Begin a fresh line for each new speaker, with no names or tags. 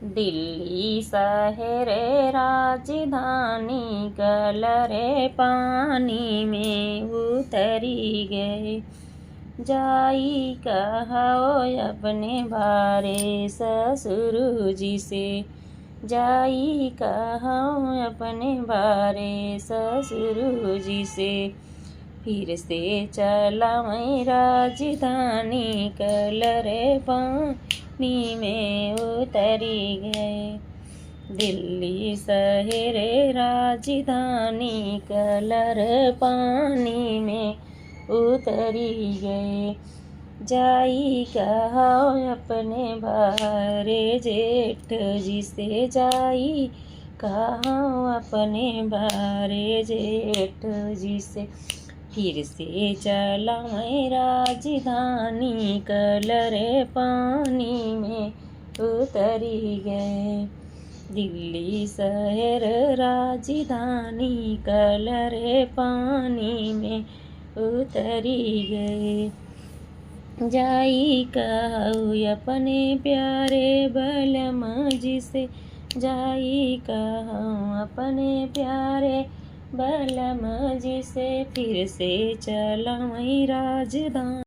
दिल्ली शहर राजधानी कलरे पानी में उतरी गए। जाई कहो अपने बारे ससुर जी से, जाई कहो अपने बारे ससुर जी से। फिर से चला मैं राजधानी कलरे पानी में उतरी गए। दिल्ली शहर राजधानी कलर पानी में उतरी गए। जाई कहो अपने बारे जेठ जी से, जाई कहो अपने बारे जेठ जी से। फिर से चला मैं राजधानी कलरे पानी में उतरी गए। दिल्ली शहर राजधानी कलरे पानी में उतरी गए। जाई कहो अपने प्यारे बलम जी से, जाई कहो अपने प्यारे बलम जी से। फिर से चला मैं राजधानी